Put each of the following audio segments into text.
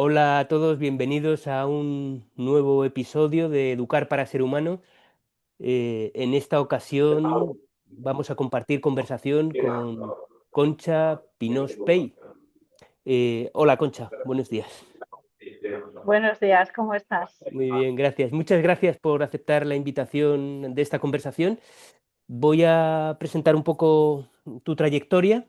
Hola a todos, bienvenidos a un nuevo episodio de Educar para Ser Humano. En esta ocasión vamos a compartir conversación con Concha Pinós Pey. Hola Concha, buenos días. Buenos días, ¿cómo estás? Muy bien, gracias. Muchas gracias por aceptar la invitación de esta conversación. Voy a presentar un poco tu trayectoria.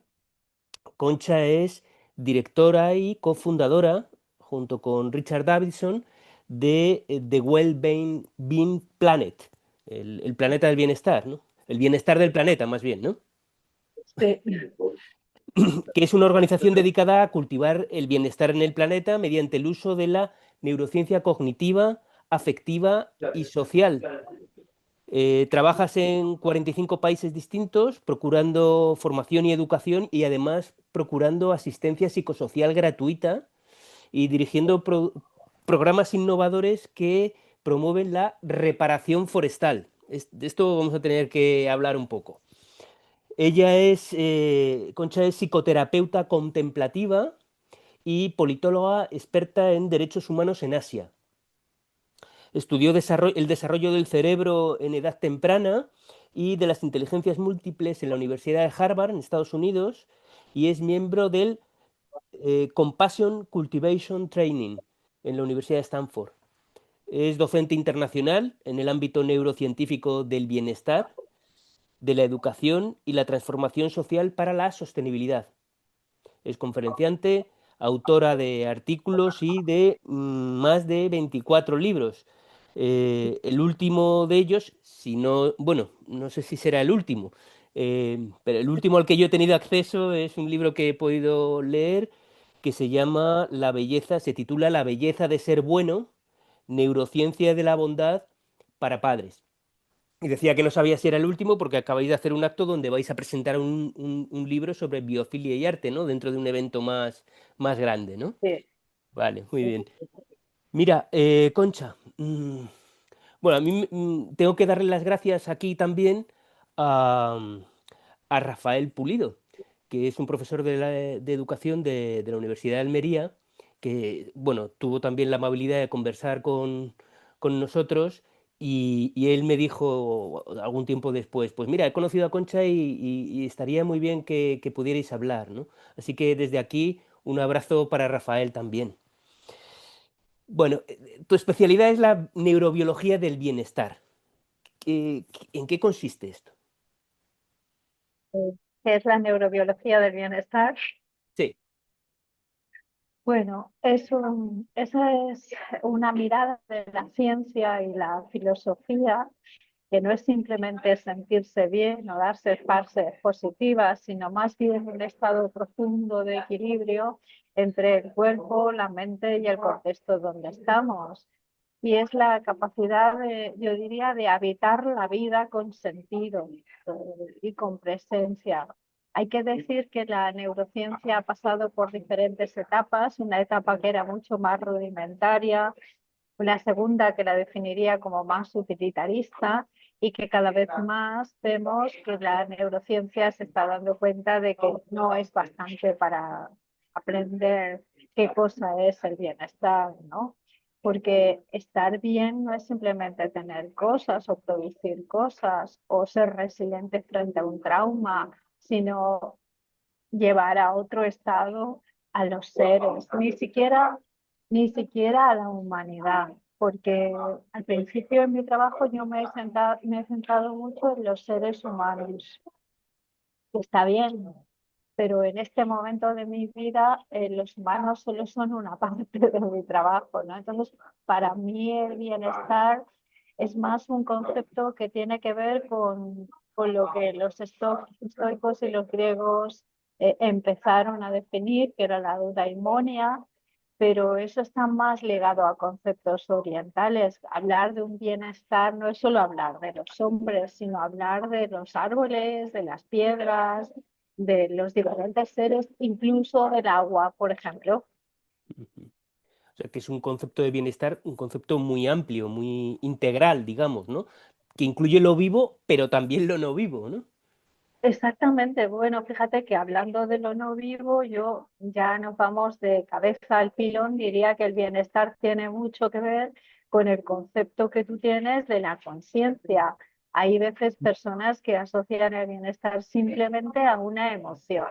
Concha es directora y cofundadora, junto con Richard Davidson, de The Well-Being Planet, el planeta del bienestar, ¿no? El bienestar del planeta, más bien, ¿no? Sí, Que es una organización dedicada a cultivar el bienestar en el planeta mediante el uso de la neurociencia cognitiva, afectiva y social. Trabajas en 45 países distintos, procurando formación y educación y además procurando asistencia psicosocial gratuita y dirigiendo programas innovadores que promueven la reparación forestal. De esto vamos a tener que hablar un poco. Concha es psicoterapeuta contemplativa y politóloga experta en derechos humanos en Asia. Estudió el desarrollo del cerebro en edad temprana y de las inteligencias múltiples en la Universidad de Harvard, en Estados Unidos, y es miembro del Compassion Cultivation Training en la Universidad de Stanford. Es docente internacional en el ámbito neurocientífico del bienestar, de la educación y la transformación social para la sostenibilidad. Es conferenciante, autora de artículos y de más de 24 libros. El último de ellos, si no, bueno, no sé si será el último, pero el último al que yo he tenido acceso es un libro que he podido leer que se llama La belleza, se titula La belleza de ser bueno, neurociencia de la bondad para padres. Y decía que no sabía si era el último porque acabáis de hacer un acto donde vais a presentar un libro sobre biofilia y arte, ¿no? Dentro de un evento más grande, ¿no? sí, Vale, muy sí. bien. Mira, Concha, bueno, a mí tengo que darle las gracias aquí también a, a Rafael Pulido, que es un profesor de educación de la Universidad de Almería, que, bueno, tuvo también la amabilidad de conversar con nosotros y él me dijo algún tiempo después, pues mira, he conocido a Concha y estaría muy bien que pudierais hablar, ¿no? Así que desde aquí un abrazo para Rafael también. Bueno, tu especialidad es la neurobiología del bienestar. ¿En qué consiste esto? ¿Qué es la neurobiología del bienestar? Sí. Bueno, esa es una mirada de la ciencia y la filosofía que no es simplemente sentirse bien o darse fases positivas, sino más bien un estado profundo de equilibrio entre el cuerpo, la mente y el contexto donde estamos. Y es la capacidad de, yo diría, de habitar la vida con sentido y con presencia. Hay que decir que la neurociencia ha pasado por diferentes etapas, una etapa que era mucho más rudimentaria, una segunda que la definiría como más utilitarista y que cada vez más vemos que la neurociencia se está dando cuenta de que no es bastante para aprender qué cosa es el bienestar, ¿no? Porque estar bien no es simplemente tener cosas o producir cosas o ser resiliente frente a un trauma, sino llevar a otro estado a los seres, ni siquiera a la humanidad, porque al principio en mi trabajo yo me he centrado mucho en los seres humanos, que está bien, pero en este momento de mi vida los humanos solo son una parte de mi trabajo, ¿no? Entonces, para mí el bienestar es más un concepto que tiene que ver con lo que los estoicos y los griegos empezaron a definir, que era la eudaimonia, pero eso está más ligado a conceptos orientales. Hablar de un bienestar no es solo hablar de los hombres, sino hablar de los árboles, de las piedras, de los diferentes seres, incluso del agua, por ejemplo. O sea, que es un concepto de bienestar, un concepto muy amplio, muy integral, digamos, ¿no? Que incluye lo vivo, pero también lo no vivo, ¿no? Exactamente, bueno, fíjate que hablando de lo no vivo, yo ya nos vamos de cabeza al pilón, diría que el bienestar tiene mucho que ver con el concepto que tú tienes de la conciencia. Hay veces personas que asocian el bienestar simplemente a una emoción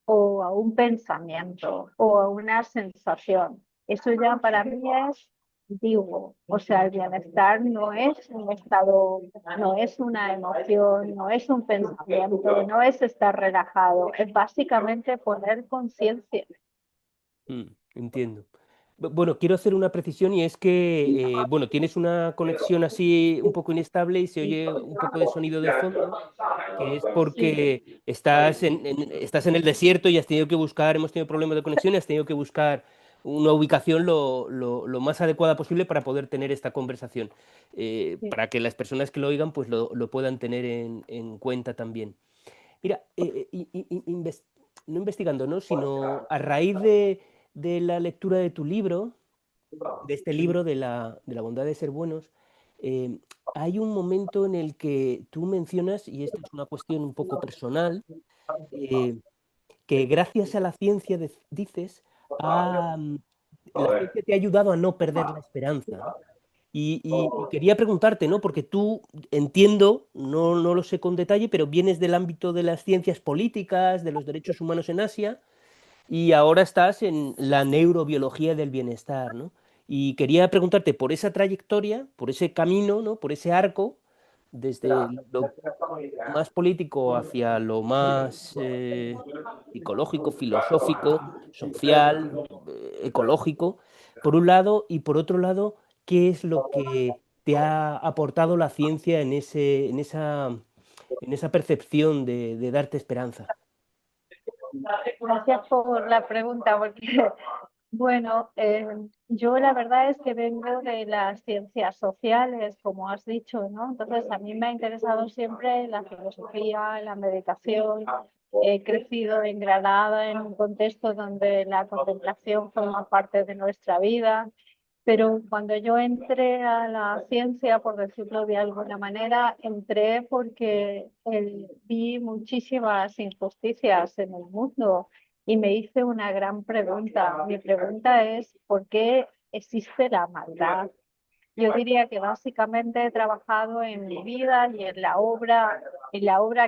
o a un pensamiento o a una sensación. Eso ya para mí es antiguo. O sea, el bienestar no es un estado, no es una emoción, no es un pensamiento, no es estar relajado, es básicamente poner conciencia. Mm, entiendo. Bueno, quiero hacer una precisión y es que, bueno, tienes una conexión así un poco inestable y se oye un poco de sonido de fondo, que es Sí, porque estás en el desierto y has tenido que buscar, hemos tenido problemas de conexión y has tenido que buscar una ubicación lo más adecuada posible para poder tener esta conversación, sí. para que las personas que lo oigan pues lo puedan tener en cuenta también. Mira, no investigando, ¿no? Sino a raíz de la lectura de tu libro, de este libro de la bondad de ser buenos, eh, hay un momento en el que tú mencionas, y esto es una cuestión un poco personal, eh, que gracias a la ciencia, dices, la ciencia te ha ayudado a no perder la esperanza, ¿no? Y quería preguntarte, ¿no? Porque tú, entiendo, no lo sé con detalle, pero vienes del ámbito de las ciencias políticas, de los derechos humanos en Asia, y ahora estás en la neurobiología del bienestar, ¿no? Y quería preguntarte por esa trayectoria, por ese camino, ¿no? Por ese arco, desde lo más político hacia lo más psicológico, filosófico, social, ecológico, por un lado, y por otro lado, ¿qué es lo que te ha aportado la ciencia en esa percepción de darte esperanza? Gracias por la pregunta, porque bueno, yo la verdad es que vengo de las ciencias sociales, como has dicho, ¿no? Entonces a mí me ha interesado siempre la filosofía, la meditación. He crecido en Granada en un contexto donde la contemplación forma parte de nuestra vida. Pero cuando yo entré a la ciencia, por decirlo de alguna manera, entré porque vi muchísimas injusticias en el mundo y me hice una gran pregunta. Mi pregunta es, ¿por qué existe la maldad? Yo diría que básicamente he trabajado en mi vida y en la obra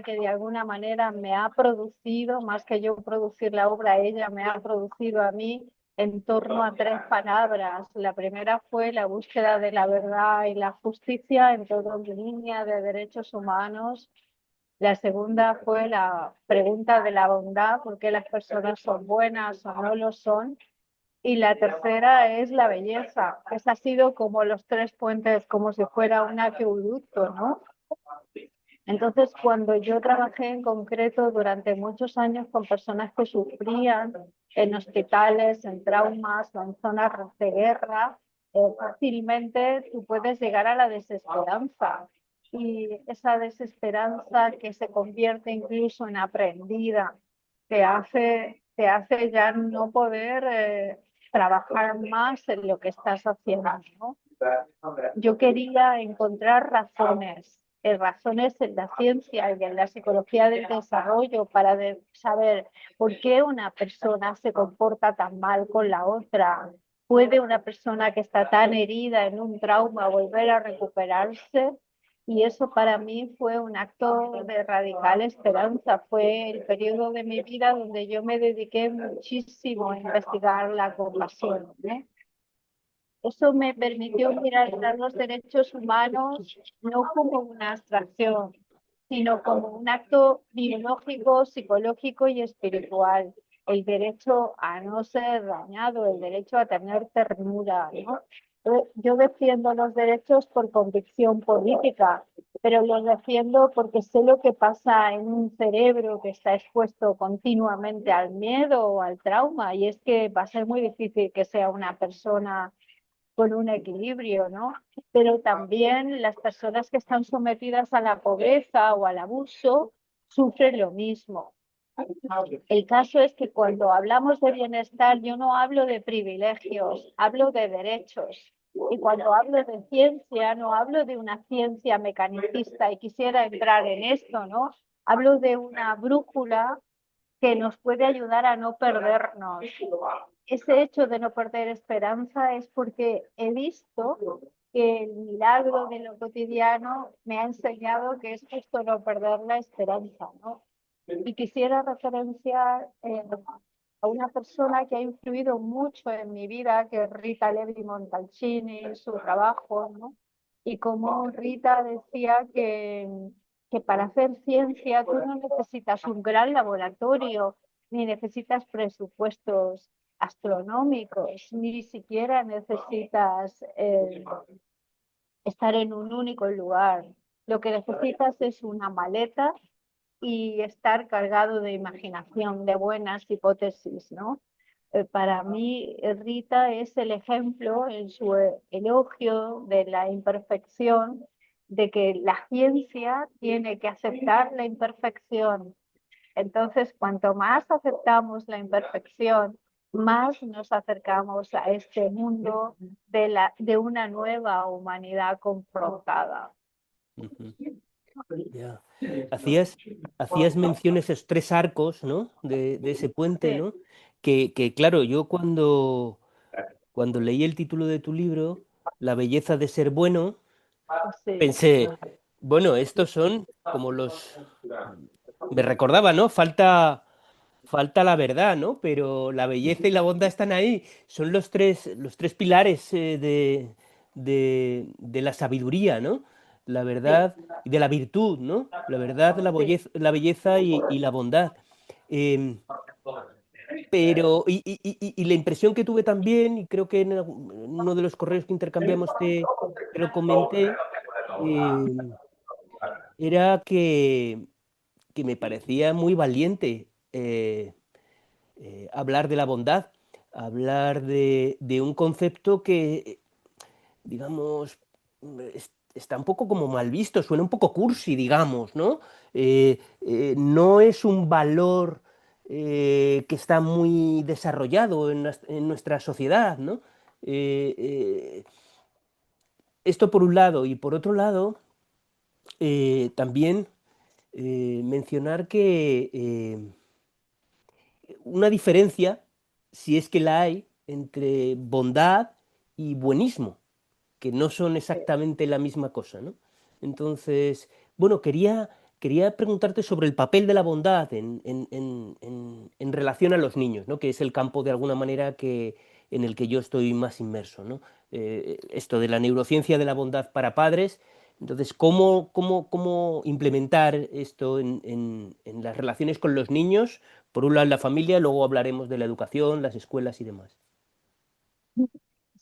que de alguna manera me ha producido, más que yo producir la obra, ella me ha producido a mí en torno a tres palabras. La primera fue la búsqueda de la verdad y la justicia en toda línea de derechos humanos. La segunda fue la pregunta de la bondad, por qué las personas son buenas o no lo son. Y la tercera es la belleza. Esa ha sido como los tres puentes, como si fuera un acueducto, ¿no? Entonces, cuando yo trabajé en concreto durante muchos años con personas que sufrían en hospitales, en traumas o en zonas de guerra, fácilmente tú puedes llegar a la desesperanza. Y esa desesperanza que se convierte incluso en aprendida, te hace ya no poder trabajar más en lo que estás haciendo, ¿no? Yo quería encontrar razones en la ciencia y en la psicología del desarrollo para saber por qué una persona se comporta tan mal con la otra. ¿Puede una persona que está tan herida en un trauma volver a recuperarse? Y eso para mí fue un acto de radical esperanza. Fue el periodo de mi vida donde yo me dediqué muchísimo a investigar la compasión, ¿eh? Eso me permitió mirar a los derechos humanos no como una abstracción, sino como un acto biológico, psicológico y espiritual. El derecho a no ser dañado, el derecho a tener ternura, ¿no? Yo defiendo los derechos por convicción política, pero los defiendo porque sé lo que pasa en un cerebro que está expuesto continuamente al miedo o al trauma, y es que va a ser muy difícil que sea una persona con un equilibrio, ¿no? Pero también las personas que están sometidas a la pobreza o al abuso sufren lo mismo. El caso es que cuando hablamos de bienestar, yo no hablo de privilegios, hablo de derechos. Y cuando hablo de ciencia, no hablo de una ciencia mecanicista, y quisiera entrar en esto, ¿no? hablo de una brújula que nos puede ayudar a no perdernos. Ese hecho de no perder esperanza es porque he visto que el milagro de lo cotidiano me ha enseñado que es justo no perder la esperanza, ¿no? Y quisiera referenciar a una persona que ha influido mucho en mi vida, que es Rita Levi Montalcini, su trabajo, ¿no? Y como Rita decía que para hacer ciencia tú no necesitas un gran laboratorio, ni necesitas presupuestos astronómicos, ni siquiera necesitas estar en un único lugar. Lo que necesitas es una maleta y estar cargado de imaginación, de buenas hipótesis, ¿no? Para mí, Rita es el ejemplo en su elogio de la imperfección, de que la ciencia tiene que aceptar la imperfección. Entonces, cuanto más aceptamos la imperfección, más nos acercamos a este mundo de una nueva humanidad confrontada. Ujú. Ya. Hacías, hacías mención a esos tres arcos, ¿no? De ese puente, Sí, ¿no? Claro, yo cuando leí el título de tu libro, La belleza de ser bueno, sí, pensé, bueno, estos son como los... Me recordaba, ¿no? Falta la verdad, ¿no? Pero la belleza y la bondad están ahí. Son los tres pilares de la sabiduría, ¿no? La sí, verdad y de la virtud, ¿no? La verdad, sí. la belleza y la bondad. Em, y la impresión que tuve también, y creo que en uno de los correos que intercambiamos te lo comenté, em, era que me parecía muy valiente. Hablar de la bondad, hablar de un concepto que, digamos, está un poco como mal visto, suena un poco cursi, digamos, ¿no? No es un valor que está muy desarrollado en nuestra sociedad, ¿no? Eh, eh, Esto por un lado, y por otro lado, también mencionar que una diferencia, si es que la hay, entre bondad y buenismo, que no son exactamente la misma cosa, ¿no? Entonces, bueno, quería preguntarte sobre el papel de la bondad en relación a los niños, ¿no? Que es el campo de alguna manera en el que yo estoy más inmerso, ¿no? Esto de la neurociencia de la bondad para padres. Entonces, ¿cómo implementar esto en las relaciones con los niños? Por un lado, en la familia, luego hablaremos de la educación, las escuelas y demás.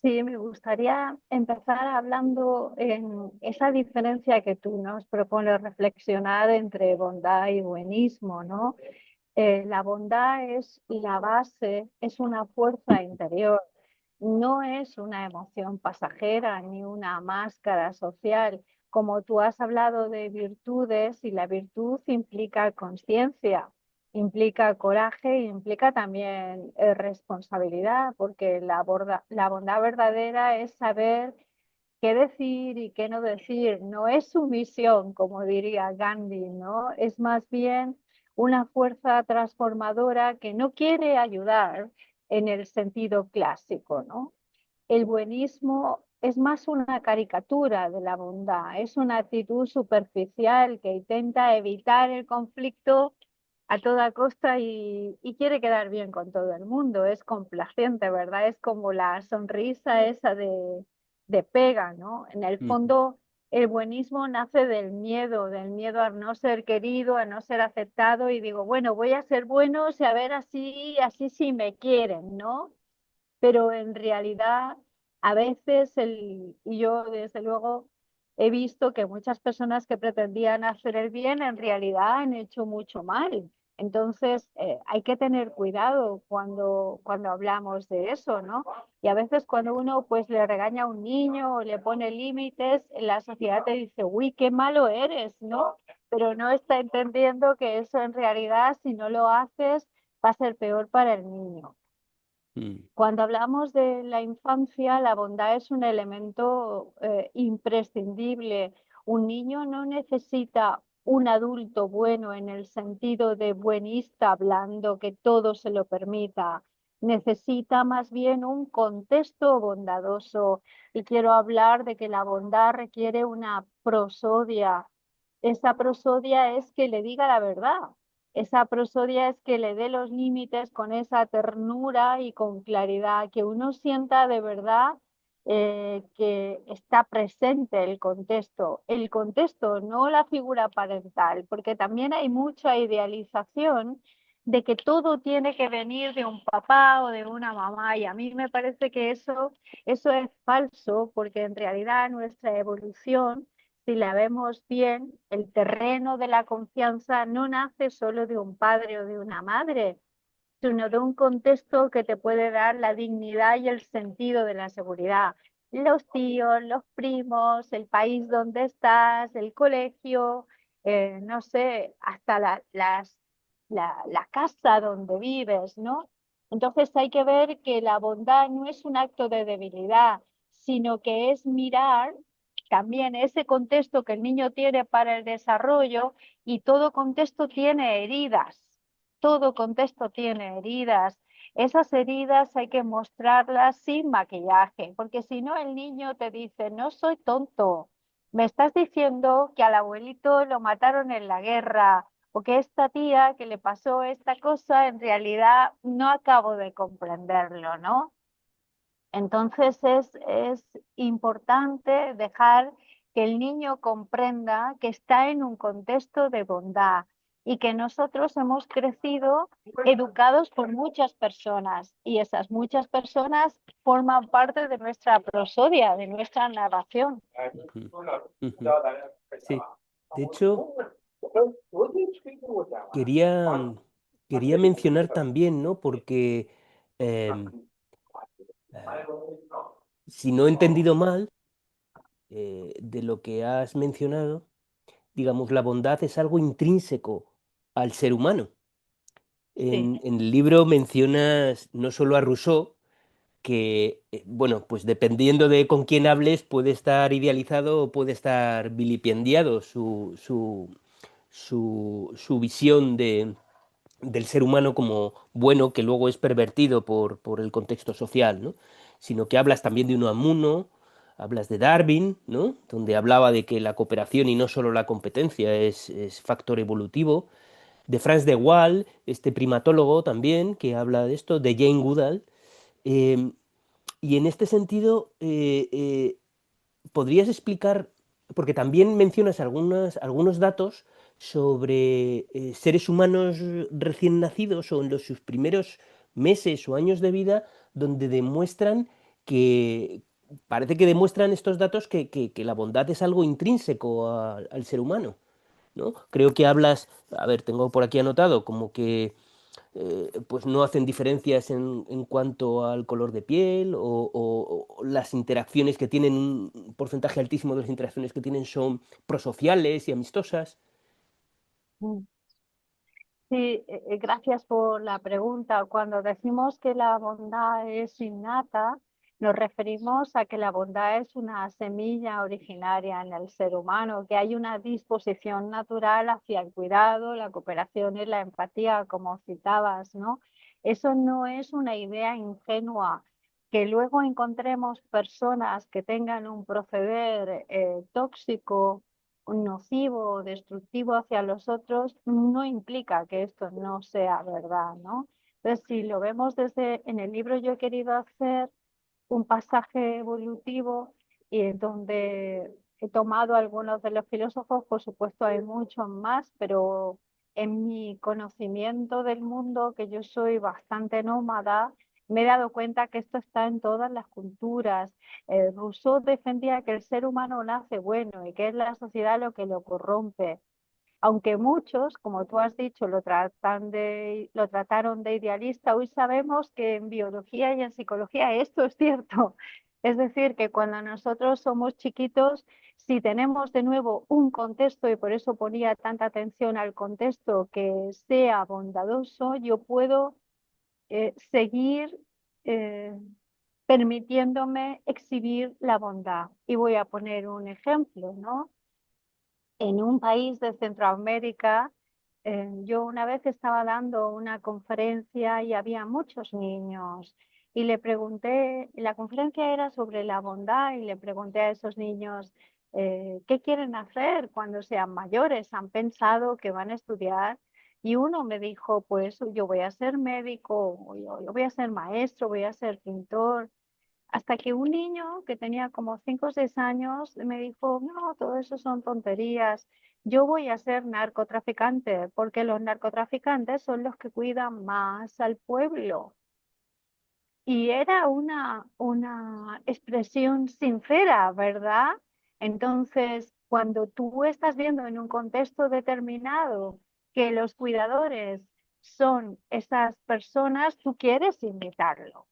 Sí, me gustaría empezar hablando en esa diferencia que tú nos propones reflexionar entre bondad y buenismo, ¿no? La bondad es la base, es una fuerza interior, no es una emoción pasajera ni una máscara social. Como tú has hablado de virtudes, y la virtud implica conciencia, implica coraje, implica también responsabilidad, porque la bondad verdadera es saber qué decir y qué no decir. No es sumisión, como diría Gandhi, ¿no? Es más bien una fuerza transformadora que no quiere ayudar en el sentido clásico, ¿no? El buenismo es más una caricatura de la bondad, es una actitud superficial que intenta evitar el conflicto a toda costa y quiere quedar bien con todo el mundo, es complaciente, ¿verdad? Es como la sonrisa esa de pega, ¿no? En el Ujú, fondo, el buenismo nace del miedo a no ser querido, a no ser aceptado, y digo, bueno, voy a ser bueno, y a ver así sí me quieren, ¿no? Pero en realidad a veces, y yo desde luego he visto que muchas personas que pretendían hacer el bien en realidad han hecho mucho mal. Entonces hay que tener cuidado cuando hablamos de eso, ¿no? Y a veces cuando uno pues le regaña a un niño o le pone límites, la sociedad te dice, uy, qué malo eres, ¿no? Pero no está entendiendo que eso en realidad, si no lo haces, va a ser peor para el niño. mm, Cuando hablamos de la infancia, la bondad es un elemento imprescindible. Un niño no necesita un adulto bueno en el sentido de buenista, hablando, que todo se lo permita. Necesita más bien un contexto bondadoso. Y quiero hablar de que la bondad requiere una prosodia. Esa prosodia es que le diga la verdad. Esa prosodia es que le dé los límites con esa ternura y con claridad, que uno sienta de verdad que está presente el contexto, no la figura parental, porque también hay mucha idealización de que todo tiene que venir de un papá o de una mamá, y a mí me parece que eso es falso, porque en realidad nuestra evolución, si la vemos bien, el terreno de la confianza no nace solo de un padre o de una madre, sino de un contexto que te puede dar la dignidad y el sentido de la seguridad. Los tíos, los primos, el país donde estás, el colegio, no sé, hasta la casa donde vives, ¿no? Entonces hay que ver que la bondad no es un acto de debilidad, sino que es mirar también ese contexto que el niño tiene para el desarrollo, y todo contexto tiene heridas. Todo contexto tiene heridas. Esas heridas hay que mostrarlas sin maquillaje, porque si no el niño te dice, no soy tonto, me estás diciendo que al abuelito lo mataron en la guerra, o que esta tía que le pasó esta cosa, en realidad no acabo de comprenderlo, ¿no? Entonces es importante dejar que el niño comprenda que está en un contexto de bondad y que nosotros hemos crecido educados por muchas personas, y esas muchas personas forman parte de nuestra prosodia, de nuestra narración. Ujú, ujú. Sí, de hecho, quería, quería mencionar también, ¿no? Porque em, eh, si no he entendido mal de lo que has mencionado, digamos, la bondad es algo intrínseco al ser humano. Sí. En el libro mencionas no solo a Rousseau, que, bueno, pues dependiendo de con quién hables, puede estar idealizado o puede estar vilipendiado su visión del ser humano como bueno, que luego es pervertido por el contexto social, ¿no? Sino que hablas también de Unamuno, hablas de Darwin, ¿no? Donde hablaba de que la cooperación y no solo la competencia es factor evolutivo, de Franz de Waal, este primatólogo también, que habla de esto, de Jane Goodall. eh, y en este sentido, ¿podrías explicar, porque también mencionas algunos datos sobre seres humanos recién nacidos o en sus primeros meses o años de vida, donde demuestran que, parece que demuestran estos datos que la bondad es algo intrínseco al ser humano, ¿no? Creo que hablas, a ver, tengo por aquí anotado, como que pues no hacen diferencias en cuanto al color de piel o las interacciones que tienen, un porcentaje altísimo de las interacciones que tienen son prosociales y amistosas. Mm. Sí, gracias por la pregunta. Cuando decimos que la bondad es innata, nos referimos a que la bondad es una semilla originaria en el ser humano, que hay una disposición natural hacia el cuidado, la cooperación y la empatía, como citabas, ¿no? Eso no es una idea ingenua. Que luego encontremos personas que tengan un proceder tóxico, nocivo o destructivo hacia los otros, no implica que esto no sea verdad, ¿no? Entonces, si lo vemos desde, en el libro yo he querido hacer un pasaje evolutivo y en donde he tomado algunos de los filósofos, por supuesto hay muchos más, pero en mi conocimiento del mundo, que yo soy bastante nómada, me he dado cuenta que esto está en todas las culturas. Rousseau defendía que el ser humano nace bueno y que es la sociedad lo que lo corrompe, aunque muchos, como tú has dicho, lo trataron de idealista. Hoy sabemos que en biología y en psicología esto es cierto. Es decir, que cuando nosotros somos chiquitos, si tenemos de nuevo un contexto, y por eso ponía tanta atención al contexto, que sea bondadoso, yo puedo seguir eh, permitiéndome exhibir la bondad. Y voy a poner un ejemplo, ¿no? en un país de Centroamérica. Yo una vez estaba dando una conferencia y había muchos niños y le pregunté, la conferencia era sobre la bondad y le pregunté a esos niños, ¿qué quieren hacer cuando sean mayores? ¿Han pensado que van a estudiar? Y uno me dijo, pues yo voy a ser médico, o yo voy a ser maestro, voy a ser pintor. Hasta que un niño que tenía como 5 o 6 años me dijo, no, todo eso son tonterías, yo voy a ser narcotraficante, porque los narcotraficantes son los que cuidan más al pueblo. Y era una expresión sincera, ¿verdad? Entonces, cuando tú estás viendo en un contexto determinado que los cuidadores son esas personas, tú quieres imitarlo.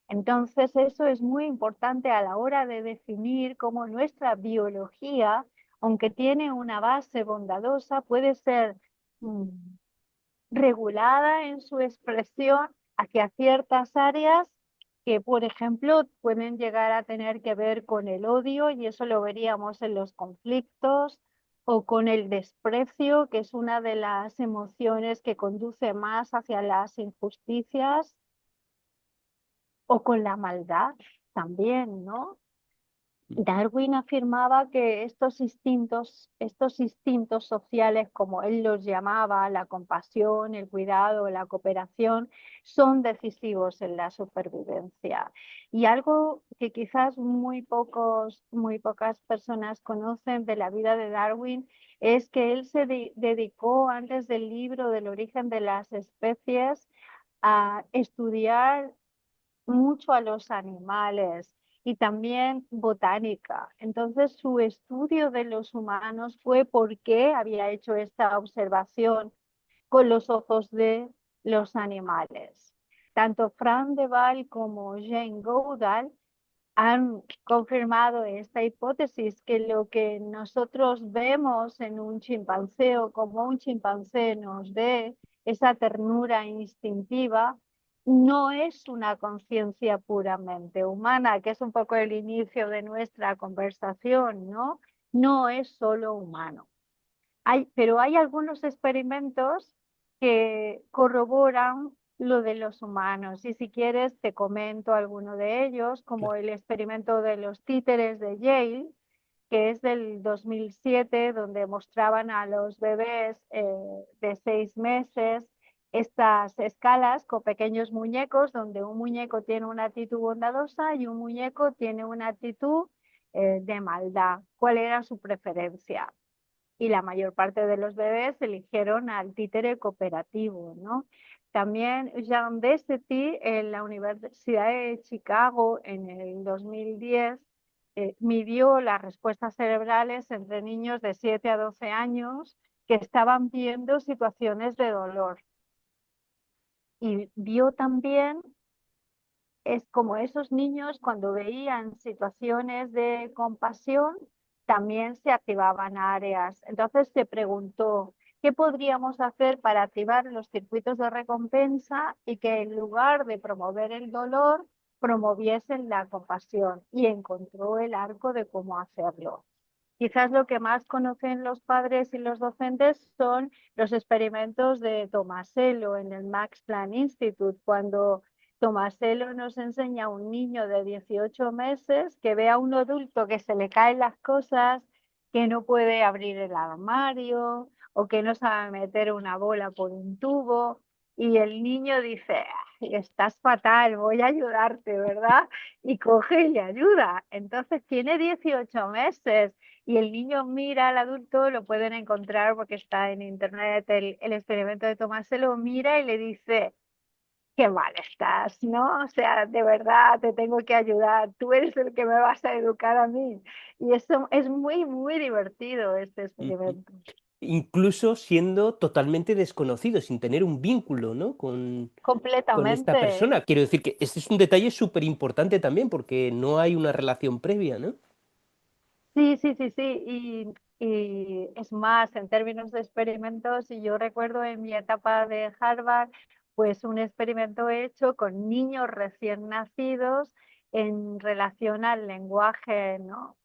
Entonces, eso es muy importante a la hora de definir cómo nuestra biología, aunque tiene una base bondadosa, puede ser mm, regulada en su expresión hacia ciertas áreas que, por ejemplo, pueden llegar a tener que ver con el odio, y eso lo veríamos en los conflictos, o con el desprecio, que es una de las emociones que conduce más hacia las injusticias, o con la maldad también, ¿no? Darwin afirmaba que estos instintos sociales, como él los llamaba, la compasión, el cuidado, la cooperación, son decisivos en la supervivencia. Y algo que quizás muy pocas personas conocen de la vida de Darwin es que él se dedicó antes del libro del origen de las especies a estudiar mucho a los animales y también botánica. Entonces, su estudio de los humanos fue porque había hecho esta observación con los ojos de los animales. Tanto Frank de Waal como Jane Goodall han confirmado esta hipótesis, que lo que nosotros vemos en un chimpancé, o como un chimpancé nos dé esa ternura instintiva, no es una conciencia puramente humana, que es un poco el inicio de nuestra conversación, ¿no? No es solo humano. Pero hay algunos experimentos que corroboran lo de los humanos, y si quieres te comento alguno de ellos, como Claro. el experimento de los títeres de Yale, que es del 2007, donde mostraban a los bebés de 6 meses estas escalas con pequeños muñecos, donde un muñeco tiene una actitud bondadosa y un muñeco tiene una actitud de maldad. ¿Cuál era su preferencia? Y la mayor parte de los bebés eligieron al títere cooperativo, ¿no? También Jean Bessetti en la Universidad de Chicago en el 2010 midió las respuestas cerebrales entre niños de 7 a 12 años que estaban viendo situaciones de dolor. Y vio también, es como esos niños cuando veían situaciones de compasión, también se activaban áreas. Entonces se preguntó, ¿qué podríamos hacer para activar los circuitos de recompensa y que en lugar de promover el dolor, promoviesen la compasión? Y encontró el arco de cómo hacerlo. Quizás lo que más conocen los padres y los docentes son los experimentos de Tomasello en el Max Planck Institute, cuando Tomasello nos enseña a un niño de 18 meses que ve a un adulto que se le caen las cosas, que no puede abrir el armario o que no sabe meter una bola por un tubo, y el niño dice, "Ay, estás fatal, voy a ayudarte, ¿verdad?" Y coge y le ayuda. Entonces tiene 18 meses y el niño mira al adulto, lo pueden encontrar porque está en internet, el experimento de Tomás se lo mira y le dice, qué mal estás, ¿no? O sea, de verdad te tengo que ayudar, tú eres el que me vas a educar a mí. Y eso es muy, muy divertido, este Ujú. experimento. Incluso siendo totalmente desconocido, sin tener un vínculo, ¿no? Con esta Completamente. persona. Quiero decir que este es un detalle súper importante también porque no hay una relación previa, ¿no? Sí, sí, sí, sí. Y es más, en términos de experimentos, y yo recuerdo en mi etapa de Harvard, pues un experimento hecho con niños recién nacidos en relación al lenguaje, ¿no?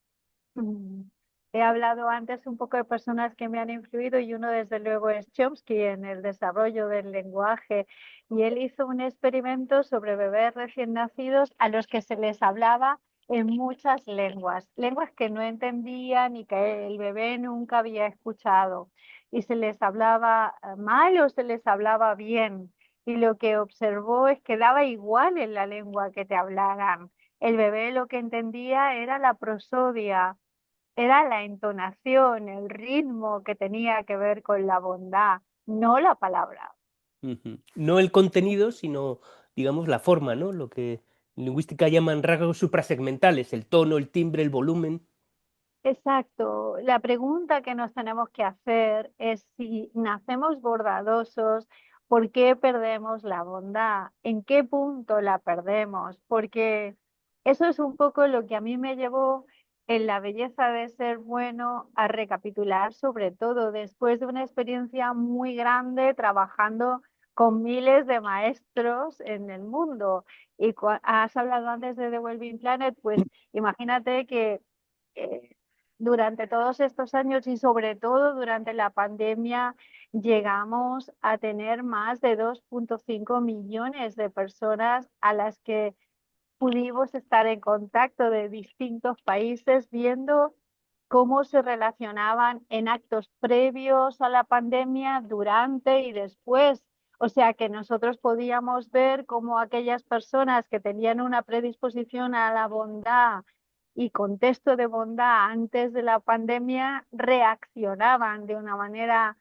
He hablado antes un poco de personas que me han influido y uno desde luego es Chomsky en el desarrollo del lenguaje y él hizo un experimento sobre bebés recién nacidos a los que se les hablaba en muchas lenguas, lenguas que no entendían y que el bebé nunca había escuchado y se les hablaba mal o se les hablaba bien y lo que observó es que daba igual en la lengua que te hablaran. El bebé lo que entendía era la prosodia, era la entonación, el ritmo que tenía que ver con la bondad, no la palabra. Ujú. No el contenido, sino, digamos, la forma, ¿no? Lo que en lingüística llaman rasgos suprasegmentales, el tono, el timbre, el volumen. Exacto. La pregunta que nos tenemos que hacer es si nacemos bondadosos, ¿por qué perdemos la bondad? ¿En qué punto la perdemos? Porque eso es un poco lo que a mí me llevó en la belleza de ser bueno a recapitular, sobre todo después de una experiencia muy grande trabajando con miles de maestros en el mundo. Y has hablado antes de The Wellbeing Planet, pues imagínate que eh, durante todos estos años y sobre todo durante la pandemia llegamos a tener más de 2,5 millones de personas a las que pudimos estar en contacto de distintos países viendo cómo se relacionaban en actos previos a la pandemia, durante y después. O sea que nosotros podíamos ver cómo aquellas personas que tenían una predisposición a la bondad y contexto de bondad antes de la pandemia reaccionaban de una manera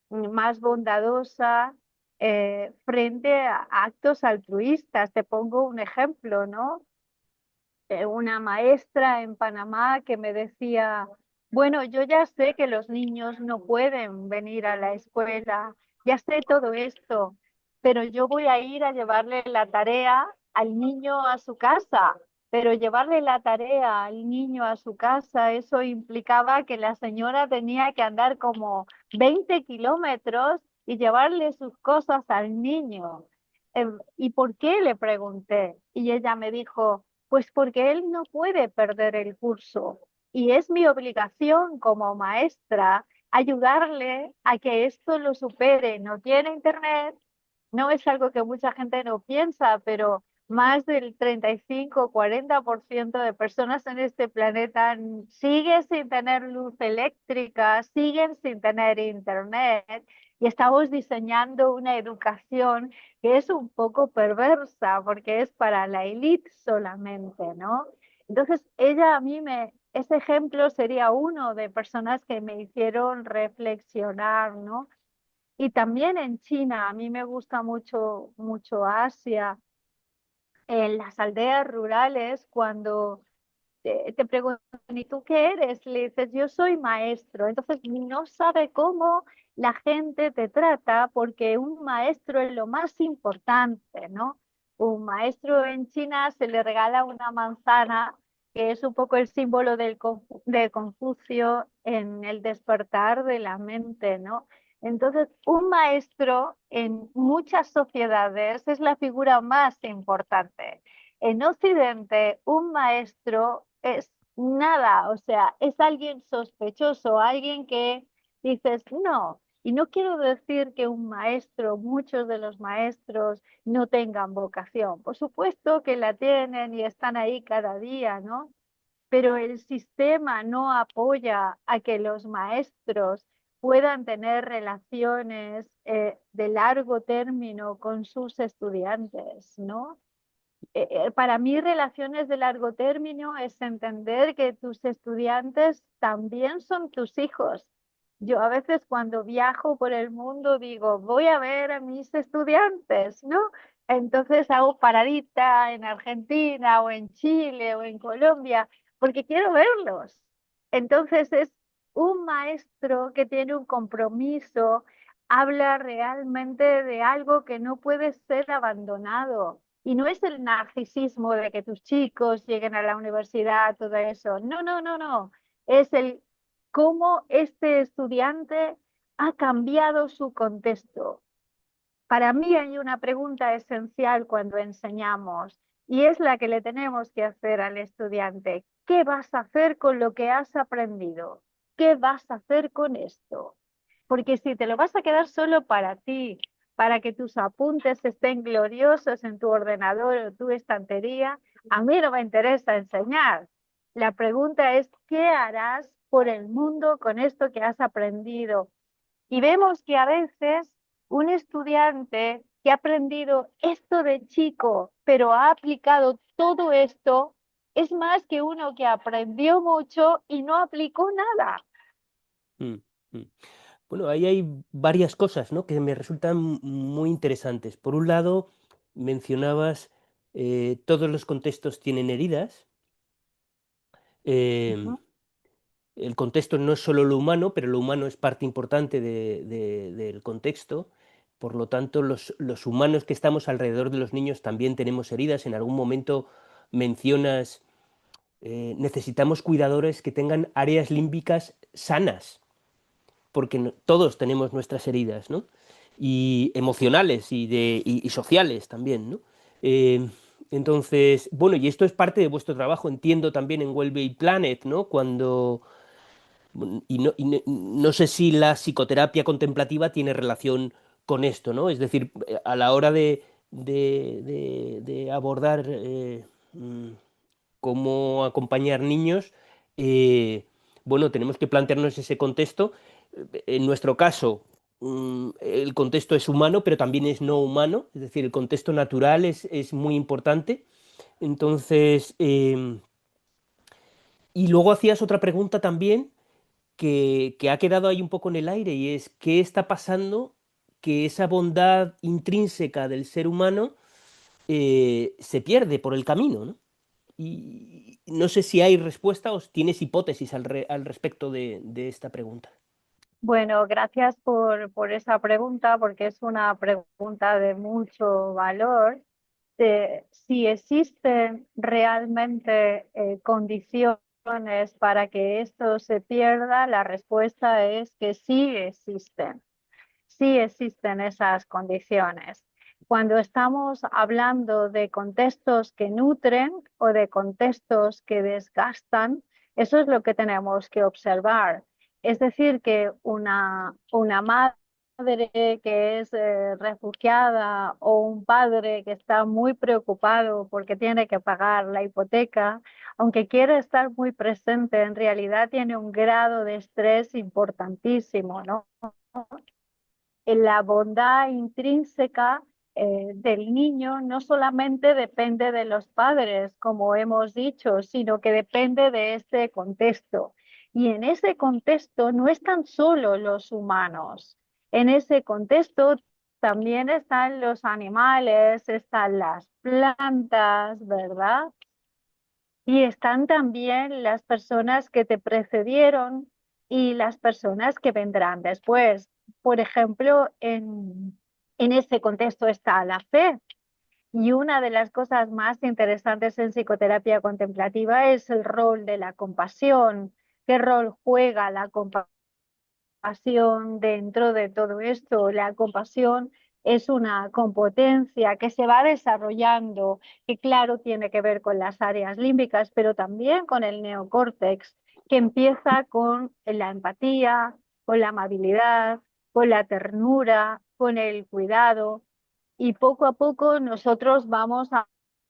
más bondadosa frente a actos altruistas. Te pongo un ejemplo, ¿no? Una maestra en Panamá que me decía, bueno, yo ya sé que los niños no pueden venir a la escuela, ya sé todo esto, pero yo voy a ir a llevarle la tarea al niño a su casa. Pero llevarle la tarea al niño a su casa, eso implicaba que la señora tenía que andar como 20 kilómetros y llevarle sus cosas al niño. ¿Y por qué? Le pregunté. Y ella me dijo, pues porque él no puede perder el curso y es mi obligación como maestra ayudarle a que esto lo supere. No tiene internet, no es algo que mucha gente no piensa, pero más del 35-40% de personas en este planeta siguen sin tener luz eléctrica, siguen sin tener internet y estamos diseñando una educación que es un poco perversa porque es para la élite solamente, ¿no? Entonces, ella a mí ese ejemplo sería uno de personas que me hicieron reflexionar, ¿no? Y también en China, a mí me gusta mucho, mucho Asia, en las aldeas rurales, cuando te preguntan, ¿y tú qué eres? Le dices, yo soy maestro. Entonces no sabe cómo la gente te trata porque un maestro es lo más importante, ¿no? Un maestro en China se le regala una manzana, que es un poco el símbolo de Confucio en el despertar de la mente, ¿no? Entonces, un maestro en muchas sociedades es la figura más importante. En Occidente, un maestro es nada, o sea, es alguien sospechoso, alguien que dices, no, y no quiero decir que un maestro, muchos de los maestros no tengan vocación, por supuesto que la tienen y están ahí cada día, ¿no? Pero el sistema no apoya a que los maestros puedan tener relaciones de largo término con sus estudiantes, ¿no? Para mí, relaciones de largo término es entender que tus estudiantes también son tus hijos. Yo a veces cuando viajo por el mundo digo, voy a ver a mis estudiantes, ¿no? Entonces hago paradita en Argentina o en Chile o en Colombia porque quiero verlos. Entonces es un maestro que tiene un compromiso, habla realmente de algo que no puede ser abandonado. Y no es el narcisismo de que tus chicos lleguen a la universidad, todo eso. No, no, no, no. Es el cómo este estudiante ha cambiado su contexto. Para mí hay una pregunta esencial cuando enseñamos y es la que le tenemos que hacer al estudiante. ¿Qué vas a hacer con lo que has aprendido? ¿qué vas a hacer con esto? Porque si te lo vas a quedar solo para ti, para que tus apuntes estén gloriosos en tu ordenador o tu estantería, a mí no me interesa enseñar. La pregunta es, ¿qué harás por el mundo con esto que has aprendido? Y vemos que a veces un estudiante que ha aprendido esto de chico, pero ha aplicado todo esto, es más que uno que aprendió mucho y no aplicó nada. Mm, mm. Bueno, ahí hay varias cosas, ¿no?, que me resultan muy interesantes. Por un lado, mencionabas todos los contextos tienen heridas. Ujú. Em, el contexto no es solo lo humano, pero lo humano es parte importante del contexto. Por lo tanto, los humanos que estamos alrededor de los niños también tenemos heridas. En algún momento mencionas, necesitamos cuidadores que tengan áreas límbicas sanas, porque todos tenemos nuestras heridas, ¿no? Y emocionales y sociales también, ¿no? Eh, entonces, bueno, y esto es parte de vuestro trabajo, entiendo también en Wellbeing Planet, ¿no? Cuando, no sé si la psicoterapia contemplativa tiene relación con esto, ¿no? Es decir, a la hora de abordar cómo acompañar niños, bueno, tenemos que plantearnos ese contexto. En nuestro caso, el contexto es humano, pero también es no humano, es decir, el contexto natural es muy importante. Entonces, y luego hacías otra pregunta también que ha quedado ahí un poco en el aire y es, ¿qué está pasando que esa bondad intrínseca del ser humano se pierde por el camino, ¿no? Y no sé si hay respuesta o tienes hipótesis al respecto de esta pregunta. Bueno, gracias por esa pregunta, porque es una pregunta de mucho valor. De si existen realmente condiciones para que esto se pierda, la respuesta es que sí existen esas condiciones. Cuando estamos hablando de contextos que nutren o de contextos que desgastan, eso es lo que tenemos que observar. Es decir, que una madre que es refugiada o un padre que está muy preocupado porque tiene que pagar la hipoteca, aunque quiere estar muy presente, en realidad tiene un grado de estrés importantísimo, ¿no? La bondad intrínseca del niño no solamente depende de los padres, como hemos dicho, sino que depende de este contexto. Y en ese contexto no están solo los humanos. En ese contexto también están los animales, están las plantas, ¿verdad? Y están también las personas que te precedieron y las personas que vendrán después. Por ejemplo, en ese contexto está la fe. Y una de las cosas más interesantes en psicoterapia contemplativa es el rol de la compasión. ¿Qué rol juega la compasión dentro de todo esto? La compasión es una competencia que se va desarrollando, que claro tiene que ver con las áreas límbicas, pero también con el neocórtex, que empieza con la empatía, con la amabilidad, con la ternura, con el cuidado, y poco a poco nosotros vamos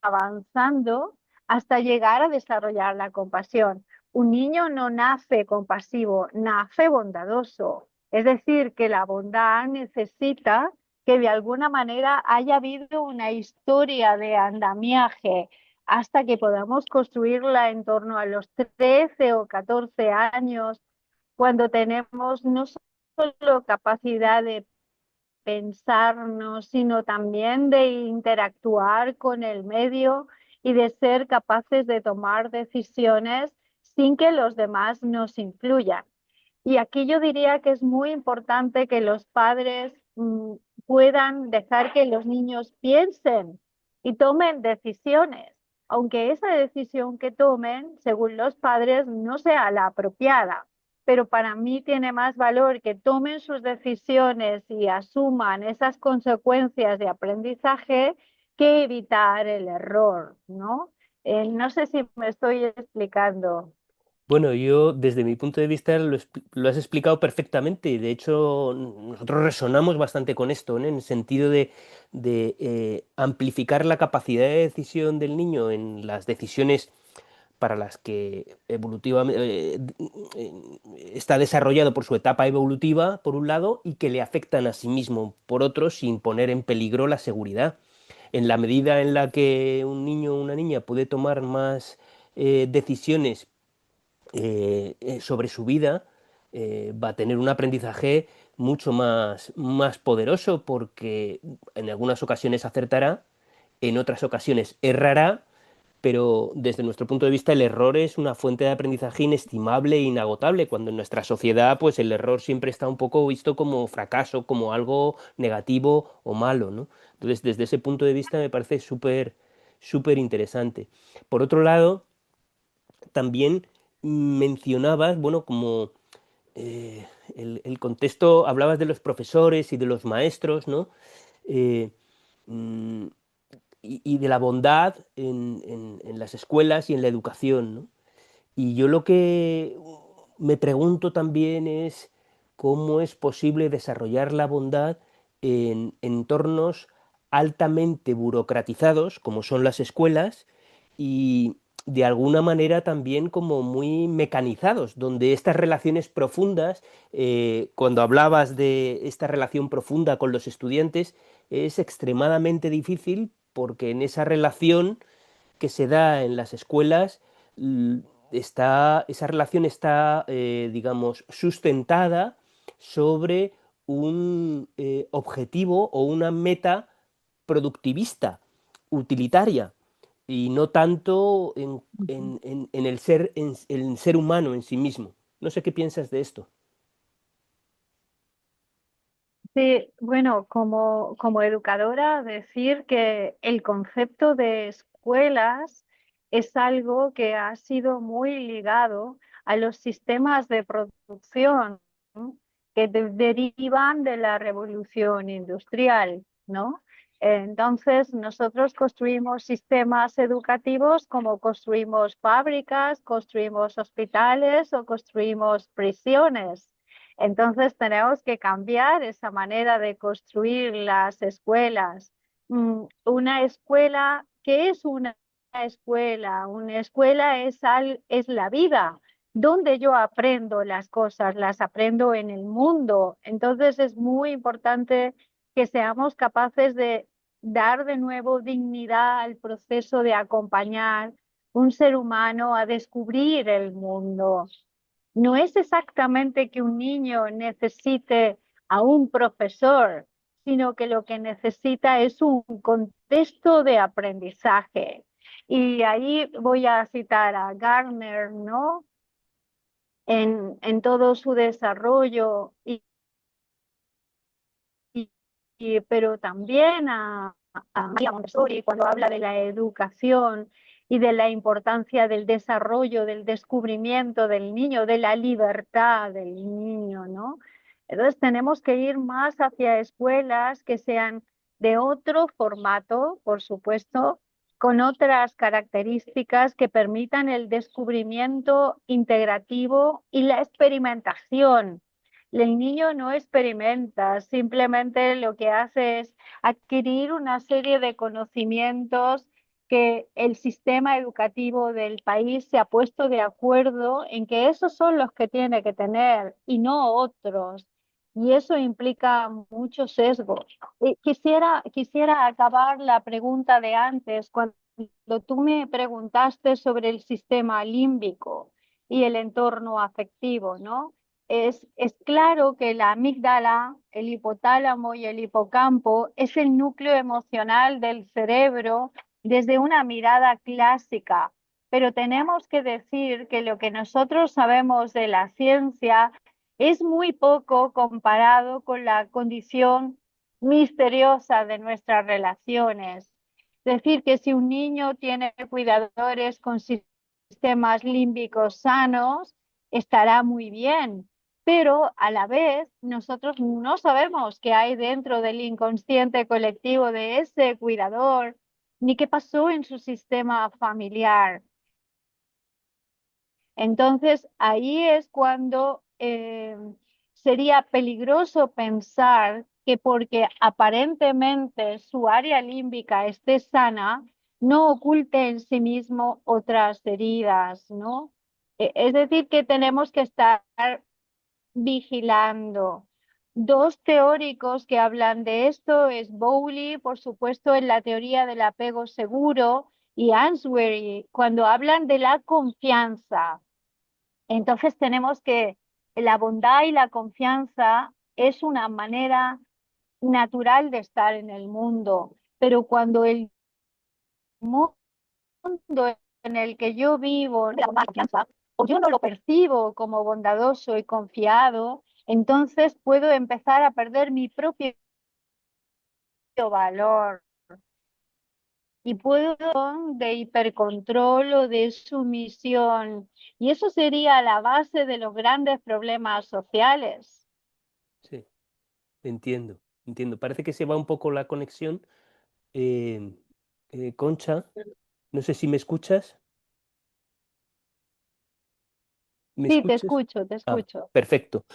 avanzando hasta llegar a desarrollar la compasión. Un niño no nace compasivo, nace bondadoso. Es decir, que la bondad necesita que de alguna manera haya habido una historia de andamiaje hasta que podamos construirla en torno a los 13 o 14 años, cuando tenemos no solo capacidad de pensarnos, sino también de interactuar con el medio y de ser capaces de tomar decisiones sin que los demás nos influyan. Y aquí yo diría que es muy importante que los padres puedan dejar que los niños piensen y tomen decisiones, aunque esa decisión que tomen, según los padres, no sea la apropiada. Pero para mí tiene más valor que tomen sus decisiones y asuman esas consecuencias de aprendizaje que evitar el error, ¿no? No sé si me estoy explicando. Bueno, yo desde mi punto de vista lo has explicado perfectamente. De hecho, nosotros resonamos bastante con esto, ¿no? En el sentido de amplificar la capacidad de decisión del niño en las decisiones para las que evolutivamente está desarrollado por su etapa evolutiva, por un lado, y que le afectan a sí mismo, por otro, sin poner en peligro la seguridad. En la medida en la que un niño o una niña puede tomar más decisiones sobre su vida, va a tener un aprendizaje mucho más poderoso porque en algunas ocasiones acertará, en otras ocasiones errará, pero desde nuestro punto de vista el error es una fuente de aprendizaje inestimable e inagotable, cuando en nuestra sociedad pues el error siempre está un poco visto como fracaso, como algo negativo o malo, ¿no? Entonces desde ese punto de vista me parece súper interesante. Por otro lado, también mencionabas, bueno, como el contexto, hablabas de los profesores y de los maestros, ¿no? Eh, mm, y de la bondad en las escuelas y en la educación, ¿no? Y yo lo que me pregunto también es cómo es posible desarrollar la bondad en entornos altamente burocratizados, como son las escuelas, y de alguna manera también como muy mecanizados, donde estas relaciones profundas, cuando hablabas de esta relación profunda con los estudiantes, es extremadamente difícil porque en esa relación que se da en las escuelas, esa relación está, digamos, sustentada sobre un objetivo o una meta productivista, utilitaria, y no tanto en el ser humano en sí mismo. No sé qué piensas de esto. Sí, bueno, como educadora, decir que el concepto de escuelas es algo que ha sido muy ligado a los sistemas de producción, ¿no? Que derivan de la revolución industrial, ¿no? Entonces, nosotros construimos sistemas educativos como construimos fábricas, construimos hospitales o construimos prisiones. Entonces tenemos que cambiar esa manera de construir las escuelas. Una escuela, ¿qué es una escuela? Una escuela es la vida, donde yo aprendo las cosas, las aprendo en el mundo. Entonces es muy importante que seamos capaces de dar de nuevo dignidad al proceso de acompañar un ser humano a descubrir el mundo. No es exactamente que un niño necesite a un profesor, sino que lo que necesita es un contexto de aprendizaje. Y ahí voy a citar a Gardner, ¿no? En todo su desarrollo, y- pero también a María Montessori cuando habla de la educación y de la importancia del desarrollo, del descubrimiento del niño, de la libertad del niño, ¿no? Entonces tenemos que ir más hacia escuelas que sean de otro formato, por supuesto, con otras características que permitan el descubrimiento integrativo y la experimentación. El niño no experimenta, simplemente lo que hace es adquirir una serie de conocimientos que el sistema educativo del país se ha puesto de acuerdo en que esos son los que tiene que tener y no otros. Y eso implica mucho sesgo. Quisiera acabar la pregunta de antes, cuando tú me preguntaste sobre el sistema límbico y el entorno afectivo, ¿no? Es claro que la amígdala, el hipotálamo y el hipocampo es el núcleo emocional del cerebro desde una mirada clásica, pero tenemos que decir que lo que nosotros sabemos de la ciencia es muy poco comparado con la condición misteriosa de nuestras relaciones. Es decir, que si un niño tiene cuidadores con sistemas límbicos sanos, estará muy bien, pero a la vez nosotros no sabemos qué hay dentro del inconsciente colectivo de ese cuidador, ni qué pasó en su sistema familiar. Entonces, ahí es cuando sería peligroso pensar que porque aparentemente su área límbica esté sana, no oculte en sí mismo otras heridas, ¿no? Es decir, que tenemos que estar vigilando. Dos teóricos que hablan de esto es Bowley, por supuesto, en la teoría del apego seguro, y Answery, cuando hablan de la confianza. Entonces tenemos que la bondad y la confianza es una manera natural de estar en el mundo, pero cuando el mundo en el que yo vivo, la confianza, o yo no lo percibo como bondadoso y confiado, entonces puedo empezar a perder mi propio valor y puedo de hipercontrol o de sumisión. Y eso sería la base de los grandes problemas sociales. Sí, entiendo, entiendo. Parece que se va un poco la conexión. Eh, Concha, no sé si me escuchas. ¿Me Sí, te escuchas? escucho, te Ah, escucho. perfecto.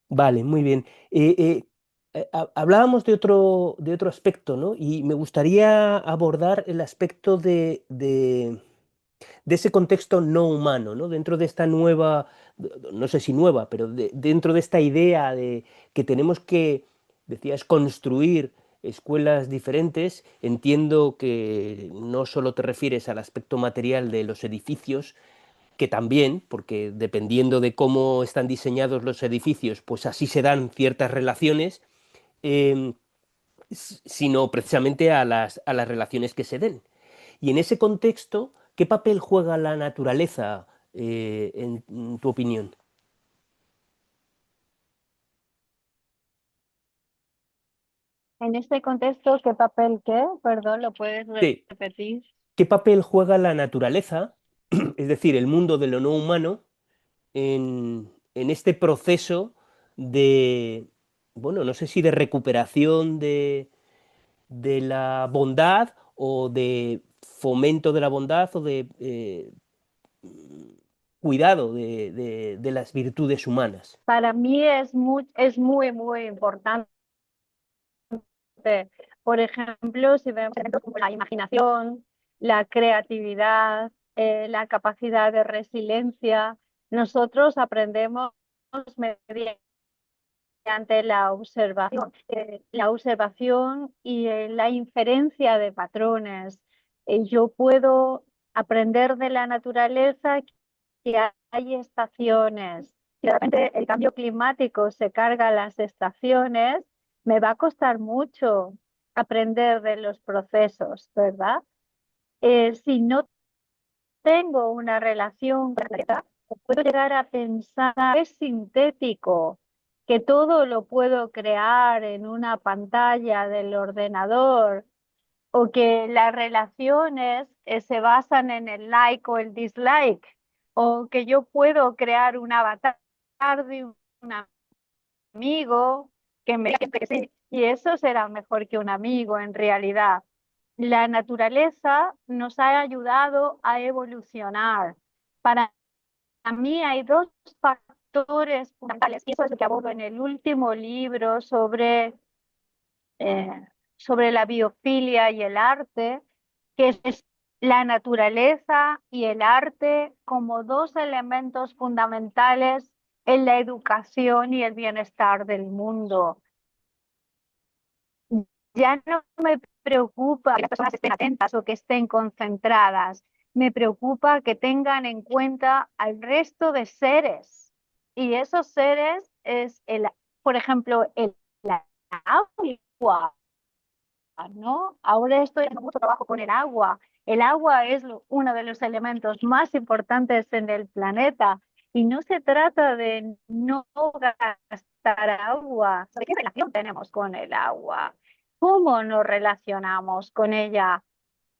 Vale, muy bien. Hablábamos de otro aspecto, ¿no? Y me gustaría abordar el aspecto de ese contexto no humano, ¿no? Dentro de esta nueva, no sé si nueva, pero dentro de esta idea de que tenemos que, decías, construir escuelas diferentes, entiendo que no solo te refieres al aspecto material de los edificios, que también, porque dependiendo de cómo están diseñados los edificios, pues así se dan ciertas relaciones, eh, sino precisamente a las relaciones que se den. Y en ese contexto, ¿qué papel juega la naturaleza, en tu opinión? En este contexto, ¿qué papel qué? Perdón, ¿lo puedes Sí. repetir? ¿Qué papel juega la naturaleza, es decir, el mundo de lo no humano, en este proceso de, bueno, no sé si de recuperación de la bondad o de fomento de la bondad o de cuidado de las virtudes humanas? Para mí es muy, muy importante. Por ejemplo, si vemos ejemplos como la imaginación, la creatividad, la capacidad de resiliencia, nosotros aprendemos mediante la observación y la inferencia de patrones. Yo puedo aprender de la naturaleza que hay estaciones. Si de repente el cambio climático se carga las estaciones, me va a costar mucho aprender de los procesos, ¿verdad? Si no tengo una relación con la naturaleza, puedo llegar a pensar que es sintético, que todo lo puedo crear en una pantalla del ordenador, o que las relaciones se basan en el like o el dislike, o que yo puedo crear un avatar de un amigo que me diga que sí, y eso será mejor que un amigo en realidad. La naturaleza nos ha ayudado a evolucionar. Para mí hay dos factores fundamentales, y eso es lo que abordo en el último libro eh, sobre la biofilia y el arte, que es la naturaleza y el arte como dos elementos fundamentales en la educación y el bienestar del mundo. Ya no me preocupa que las personas estén atentas o que estén concentradas, me preocupa que tengan en cuenta al resto de seres. Y esos seres es, por ejemplo, el agua, ¿no? Ahora estoy haciendo mucho trabajo con el agua. El agua es uno de los elementos más importantes en el planeta y no se trata de no gastar agua. ¿Qué relación tenemos con el agua? ¿Cómo nos relacionamos con ella?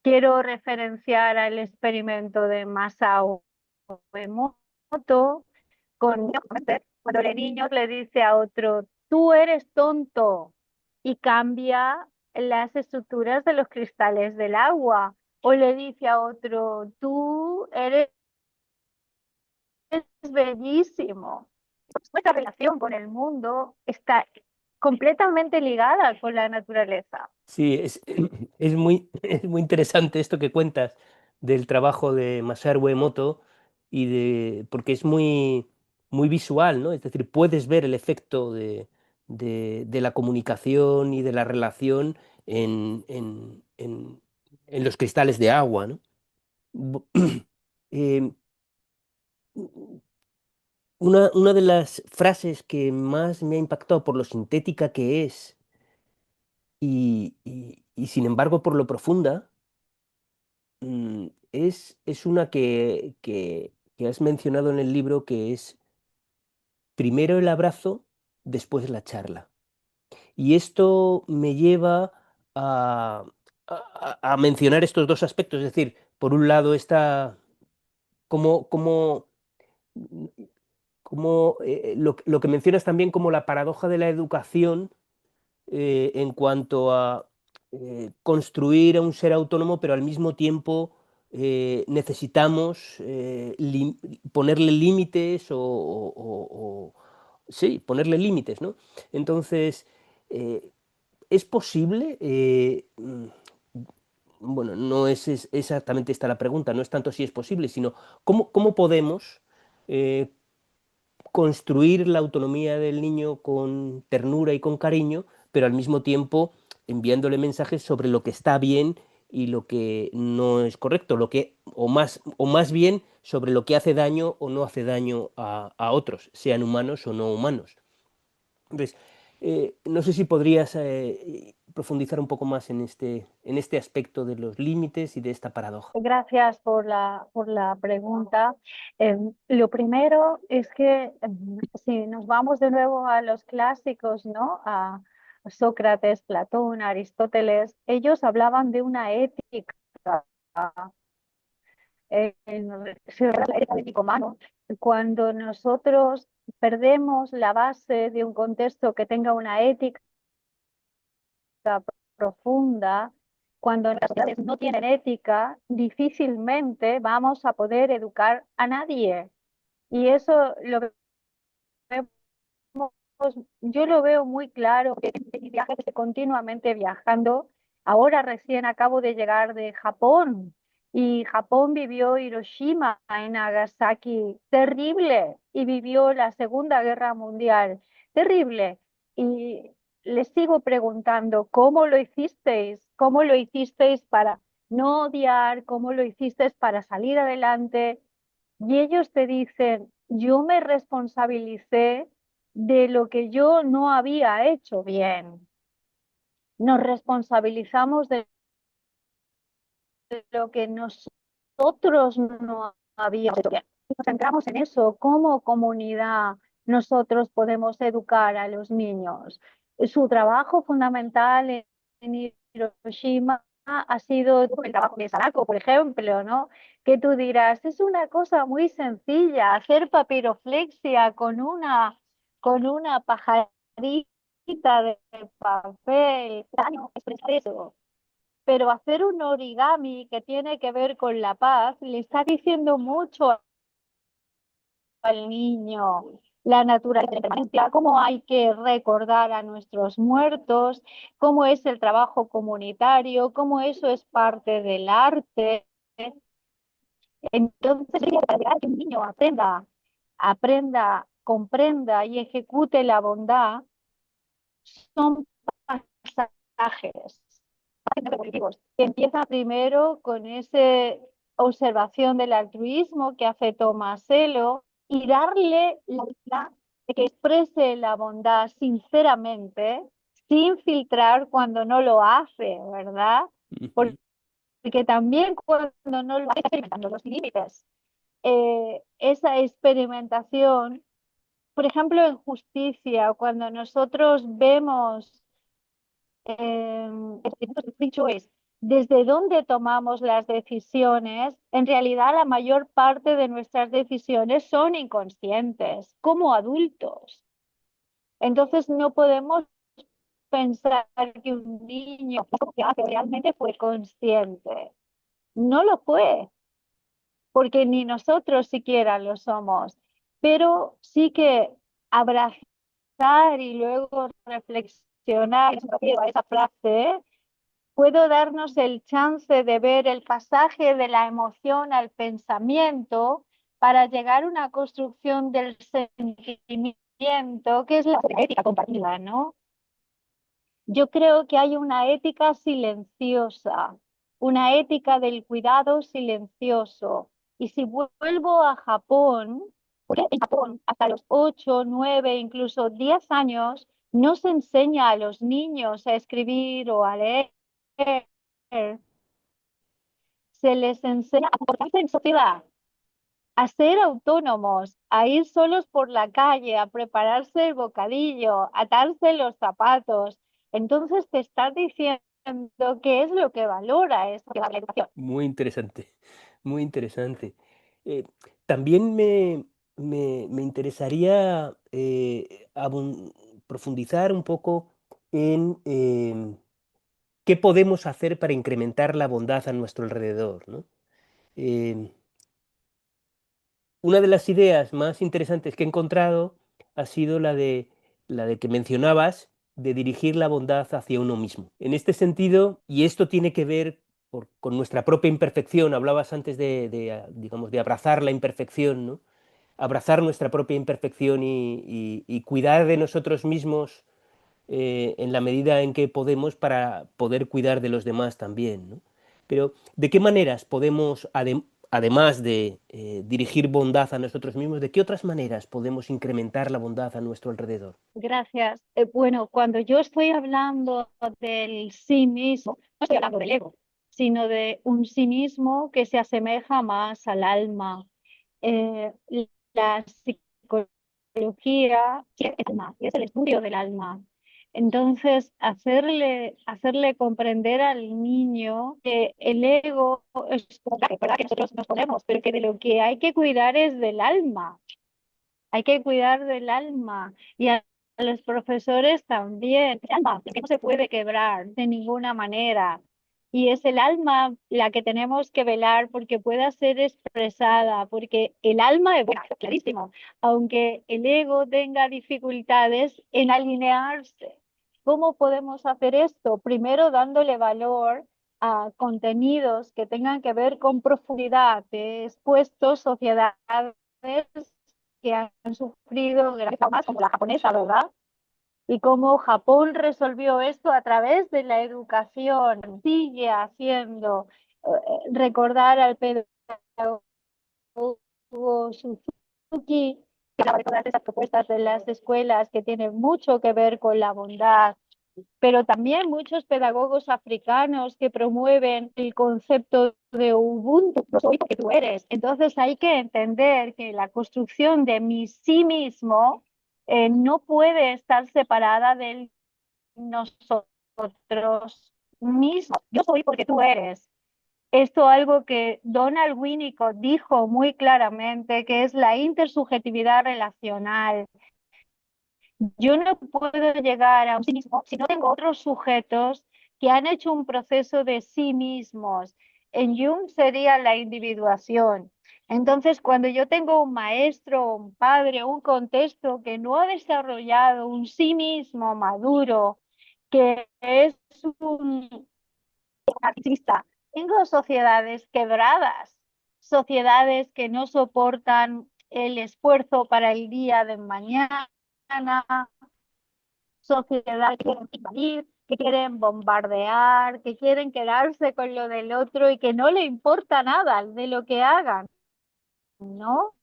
Quiero referenciar al experimento de Masao Emoto con cuando el niño le dice a otro, tú eres tonto, y cambia las estructuras de los cristales del agua, o le dice a otro, tú eres es bellísimo. Nuestra relación con el mundo está completamente ligada con la naturaleza. Sí, es muy interesante esto que cuentas del trabajo de Masaru Emoto porque es muy visual, ¿no? Es decir, puedes ver el efecto de la comunicación y de la relación en los cristales de agua, ¿no? Bu- Eh, una de las frases que más me ha impactado por lo sintética que es y sin embargo por lo profunda, es una que has mencionado en el libro, que es primero el abrazo, después la charla. Y esto me lleva a mencionar estos dos aspectos, es decir, por un lado está cómo, cómo, lo que mencionas también como la paradoja de la educación en cuanto a construir a un ser autónomo, pero al mismo tiempo necesitamos ponerle límites sí, ponerle límites, ¿no? Entonces, eh, ¿es posible? Bueno, no es exactamente esta la pregunta, no es tanto si es posible, sino cómo podemos eh, construir la autonomía del niño con ternura y con cariño, pero al mismo tiempo enviándole mensajes sobre lo que está bien y lo que no es correcto, o más bien sobre lo que hace daño o no hace daño a otros, sean humanos o no humanos. Entonces, no sé si podrías profundizar un poco más en este aspecto de los límites y de esta paradoja. Gracias por la pregunta. Lo primero es que si nos vamos de nuevo a los clásicos, ¿no? A Sócrates, Platón, Aristóteles, ellos hablaban de una ética, la ética del humano. Cuando nosotros perdemos la base de un contexto que tenga una ética profunda, cuando las sociedades no tienen ética, difícilmente vamos a poder educar a nadie. Y eso lo vemos, yo lo veo muy claro, que en mis viajes estoy continuamente viajando. Ahora recién acabo de llegar de Japón y Japón vivió Hiroshima y Nagasaki, terrible, y vivió la Segunda Guerra Mundial, terrible. Y les sigo preguntando, ¿cómo lo hicisteis? ¿Cómo lo hicisteis para no odiar? ¿Cómo lo hicisteis para salir adelante? Y ellos te dicen, yo me responsabilicé de lo que yo no había hecho bien. Nos responsabilizamos de lo que nosotros no habíamos hecho bien. Nos centramos en eso, como comunidad nosotros podemos educar a los niños. Su trabajo fundamental en Hiroshima ha sido el trabajo de Sadako, por ejemplo, ¿no? Que tú dirás, es una cosa muy sencilla, hacer papiroflexia con una pajarita de papel, expresar eso, pero hacer un origami que tiene que ver con la paz le está diciendo mucho al niño, la naturaleza, la permanencia, cómo hay que recordar a nuestros muertos, cómo es el trabajo comunitario, cómo eso es parte del arte. Entonces, para que un niño aprenda, comprenda y ejecute la bondad, son pasajes que empieza primero con esa observación del altruismo que hace Tomaselo y darle la vida de que exprese la bondad sinceramente, sin filtrar cuando no lo hace, ¿verdad? Ujú. Porque también cuando no lo hace, experimentando los límites. Esa experimentación, por ejemplo, en justicia, cuando nosotros vemos el dicho es, desde dónde tomamos las decisiones, en realidad la mayor parte de nuestras decisiones son inconscientes, como adultos. Entonces no podemos pensar que un niño que realmente fue consciente. No lo fue, porque ni nosotros siquiera lo somos. pero sí que abrazar y luego reflexionar sobre esa frase, puedo darnos el chance de ver el pasaje de la emoción al pensamiento para llegar a una construcción del sentimiento, que es la ética compartida, ¿no? Yo creo que hay una ética silenciosa, una ética del cuidado silencioso. Y si vuelvo a Japón, porque en Japón hasta los 8, 9, incluso 10 años, no se enseña a los niños a escribir o a leer, se les enseña a comportarse en sociedad, a ser autónomos, a ir solos por la calle, a prepararse el bocadillo, a atarse los zapatos. Entonces te estás diciendo qué es lo que valora esa la educación. Muy interesante, muy interesante. Eh, también me interesaría profundizar un poco en qué podemos hacer para incrementar la bondad a nuestro alrededor, ¿no? Eh, una de las ideas más interesantes que he encontrado ha sido la de que mencionabas de dirigir la bondad hacia uno mismo. En este sentido, y esto tiene que ver con nuestra propia imperfección, hablabas antes digamos, de abrazar la imperfección, ¿no? Abrazar nuestra propia imperfección y cuidar de nosotros mismos en la medida en que podemos para poder cuidar de los demás también, ¿no? Pero, ¿de qué maneras podemos, además de dirigir bondad a nosotros mismos, de qué otras maneras podemos incrementar la bondad a nuestro alrededor? Gracias. Bueno, cuando yo estoy hablando del sí mismo, no estoy hablando del ego, sino de un sí mismo que se asemeja más al alma. Eh, la psicología es el alma, es el estudio del alma. Entonces, hacerle comprender al niño que el ego es verdad que nosotros nos ponemos, pero que de lo que hay que cuidar es del alma. Hay que cuidar del alma y a los profesores también. El alma, que no se puede quebrar de ninguna manera. Y es el alma la que tenemos que velar porque pueda ser expresada, porque el alma es bueno, clarísimo, aunque el ego tenga dificultades en alinearse. ¿Cómo podemos hacer esto? Primero dándole valor a contenidos que tengan que ver con profundidad. He expuesto sociedades que han sufrido grandes traumas, como la japonesa, ¿verdad? Y cómo Japón resolvió esto a través de la educación, sigue haciendo recordar al pedagogo Suzuki, que hablaba de todas esas propuestas de las escuelas que tienen mucho que ver con la bondad, pero también muchos pedagogos africanos que promueven el concepto de Ubuntu, no soy porque tú eres. Entonces hay que entender que la construcción de mi sí mismo no puede estar separada de nosotros mismos. Yo soy porque tú eres. Esto algo que Donald Winnicott dijo muy claramente, que es la intersubjetividad relacional. Yo no puedo llegar a un sí mismo si no tengo otros sujetos que han hecho un proceso de sí mismos. En Jung sería la individuación. Entonces, cuando yo tengo un maestro, un padre, un contexto que no ha desarrollado un sí mismo maduro, que es un artista, tengo sociedades quebradas, sociedades que no soportan el esfuerzo para el día de mañana, sociedades que quieren invadir, que quieren bombardear, que quieren quedarse con lo del otro y que no le importa nada de lo que hagan, ¿no?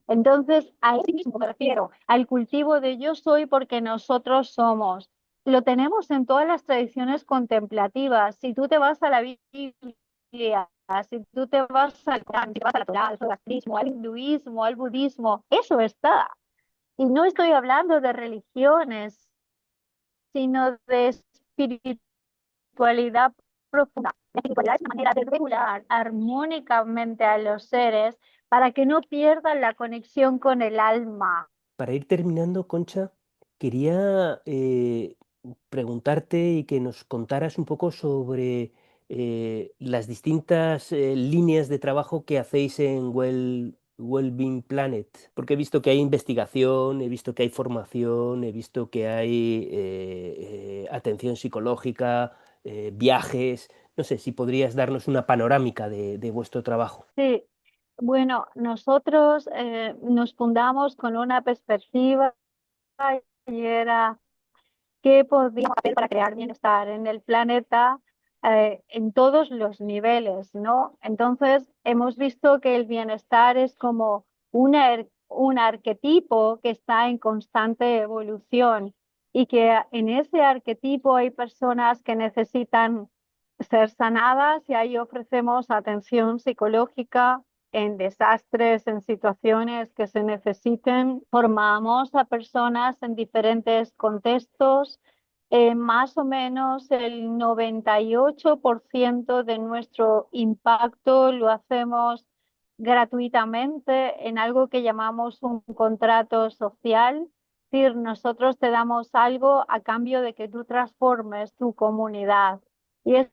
Entonces, a eso mismo me refiero, al cultivo de yo soy porque nosotros somos. Lo tenemos en todas las tradiciones contemplativas. Si tú te vas a la Biblia, si tú te vas al Corán, si te vas a la Torá, al zoroastrismo, al hinduismo, al budismo, eso está. Y no estoy hablando de religiones, sino de espiritualidad profunda. La espiritualidad es una manera de regular armónicamente a los seres para que no pierdan la conexión con el alma. Para ir terminando, Concha, quería preguntarte y que nos contaras un poco sobre las distintas líneas de trabajo que hacéis en Well Wellbeing Planet? Porque he visto que hay investigación, he visto que hay formación, he visto que hay atención psicológica, viajes. No sé si podrías darnos una panorámica de vuestro trabajo. Sí, bueno, nosotros nos fundamos con una perspectiva y era qué podíamos hacer para crear bienestar en el planeta en todos los niveles, ¿no? Entonces, hemos visto que el bienestar es como un arquetipo que está en constante evolución y que en ese arquetipo hay personas que necesitan ser sanadas y ahí ofrecemos atención psicológica en desastres, en situaciones que se necesiten. Formamos a personas en diferentes contextos. Más o menos el 98% de nuestro impacto lo hacemos gratuitamente en algo que llamamos un contrato social. Es decir, nosotros te damos algo a cambio de que tú transformes tu comunidad. Y eso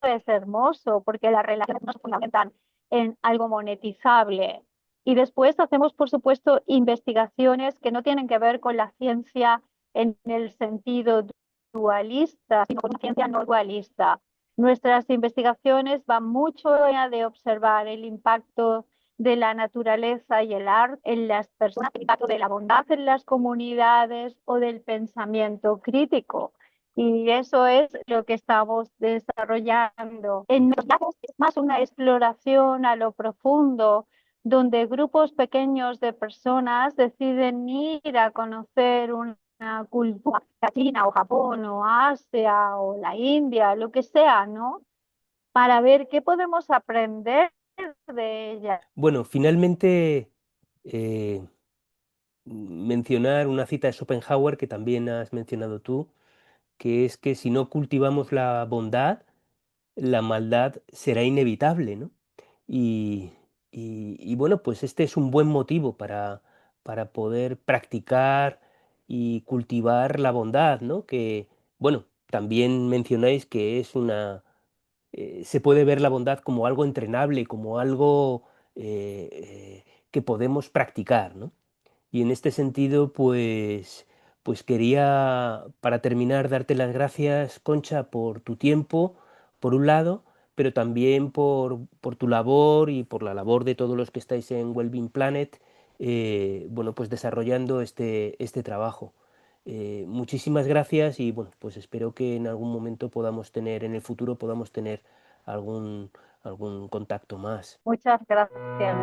es hermoso porque las relaciones no se fundamentan en algo monetizable. Y después hacemos, por supuesto, investigaciones que no tienen que ver con la ciencia en el sentido dualista, sino con una ciencia no dualista. Nuestras investigaciones van mucho allá de observar el impacto de la naturaleza y el arte en las personas, el impacto de la bondad en las comunidades o del pensamiento crítico. Y eso es lo que estamos desarrollando. En los viajes es más una exploración a lo profundo, donde grupos pequeños de personas deciden ir a conocer una cultura, China o Japón o Asia o la India, lo que sea, ¿no? Para ver qué podemos aprender de ella. Bueno, finalmente eh, mencionar una cita de Schopenhauer que también has mencionado tú, que es que si no cultivamos la bondad, la maldad será inevitable, ¿no? Y, y bueno, pues este es un buen motivo para poder practicar y cultivar la bondad, ¿no? Que, bueno, también mencionáis que es se puede ver la bondad como algo entrenable, como algo que podemos practicar, ¿no? Y en este sentido, pues quería, para terminar, darte las gracias, Concha, por tu tiempo, por un lado, pero también por tu labor y por la labor de todos los que estáis en Wellbeing Planet, bueno, pues desarrollando este trabajo. Muchísimas gracias y bueno, pues espero que en algún momento podamos tener, en el futuro podamos tener algún, algún contacto más. Muchas gracias.